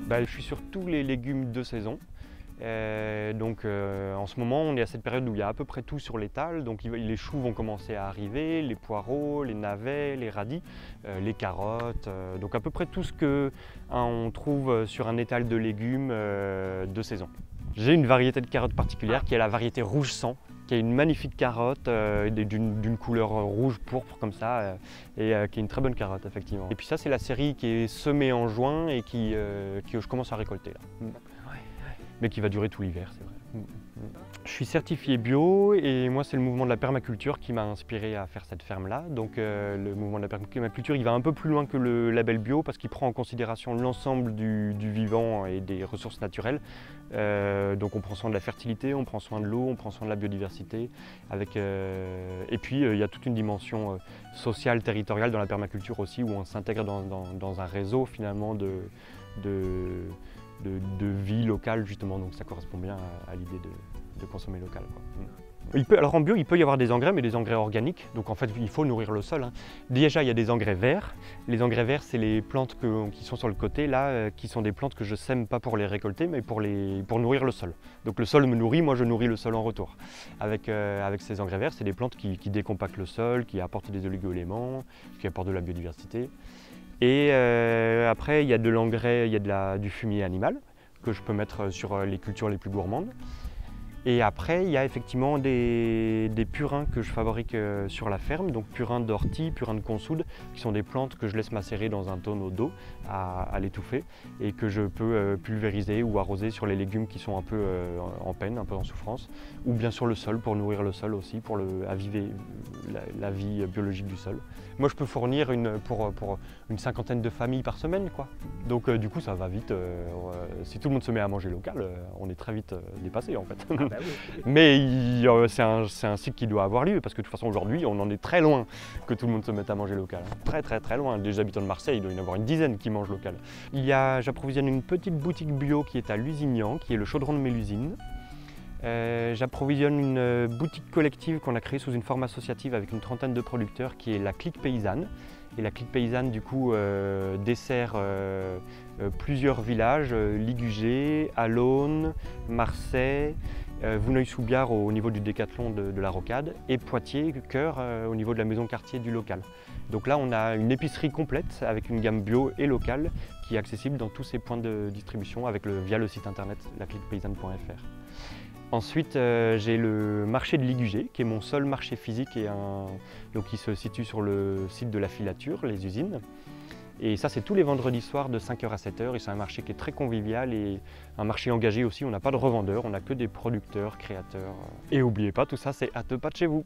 Je suis sur tous les légumes de saison. En ce moment, on est à cette période où il y a à peu près tout sur l'étal. Donc les choux vont commencer à arriver, les poireaux, les navets, les radis, les carottes. Donc à peu près tout ce que on trouve sur un étal de légumes de saison. J'ai une variété de carottes particulière qui est la variété rouge sang, qui est une magnifique carotte d'une couleur rouge pourpre comme ça, qui est une très bonne carotte effectivement. Et puis ça c'est la série qui est semée en juin et que je commence à récolter là. Mais qui va durer tout l'hiver, c'est vrai. Je suis certifié bio et moi c'est le mouvement de la permaculture qui m'a inspiré à faire cette ferme-là. Donc le mouvement de la permaculture il va un peu plus loin que le label bio parce qu'il prend en considération l'ensemble du vivant et des ressources naturelles. Donc on prend soin de la fertilité, on prend soin de l'eau, on prend soin de la biodiversité. Et puis il y a toute une dimension sociale, territoriale dans la permaculture aussi où on s'intègre dans un réseau finalement de vie locale justement, donc ça correspond bien à l'idée de consommer local, quoi. Alors en bio, il peut y avoir des engrais, mais des engrais organiques, donc en fait il faut nourrir le sol, hein. Déjà il y a des engrais verts. Les engrais verts c'est les plantes qui sont sur le côté là, qui sont des plantes que je sème pas pour les récolter, mais pour nourrir le sol. Donc le sol me nourrit, moi je nourris le sol en retour. Avec ces engrais verts, c'est des plantes qui décompactent le sol, qui apportent des oligo-éléments, qui apportent de la biodiversité. Et après, il y a de l'engrais, il y a du fumier animal que je peux mettre sur les cultures les plus gourmandes. Et après, il y a effectivement des purins que je fabrique sur la ferme, donc purins d'ortie, purins de consoude, qui sont des plantes que je laisse macérer dans un tonneau d'eau à l'étouffer et que je peux pulvériser ou arroser sur les légumes qui sont un peu en peine, un peu en souffrance, ou bien sur le sol pour nourrir le sol aussi, pour aviver la vie biologique du sol. Moi, je peux fournir pour une cinquantaine de familles par semaine, quoi. Donc du coup, ça va vite. Si tout le monde se met à manger local, on est très vite dépassé en fait. Ah bah oui. Mais c'est un cycle qui doit avoir lieu parce que de toute façon aujourd'hui on en est très loin que tout le monde se mette à manger local. Très très très loin. Les habitants de Marseille, il doit y en avoir une dizaine qui mangent local. J'approvisionne une petite boutique bio qui est à Lusignan, qui est le chaudron de Mélusine. J'approvisionne une boutique collective qu'on a créée sous une forme associative avec une trentaine de producteurs qui est la Clique Paysanne. Et la Clique Paysanne du coup dessert plusieurs villages, Ligugé, Alaune, Marseille, Vouneuil-sous-Biard au niveau du décathlon de la Rocade et Poitiers, Cœur au niveau de la maison quartier du local. Donc là on a une épicerie complète avec une gamme bio et locale qui est accessible dans tous ces points de distribution via le site internet lacliquepaysanne.fr. Ensuite, j'ai le marché de Ligugé, qui est mon seul marché physique donc qui se situe sur le site de la filature, les usines. Et ça, c'est tous les vendredis soirs de 5h à 7h. Et c'est un marché qui est très convivial et un marché engagé aussi. On n'a pas de revendeurs, on n'a que des producteurs, créateurs. Et n'oubliez pas, tout ça, c'est à 2 pas de chez vous.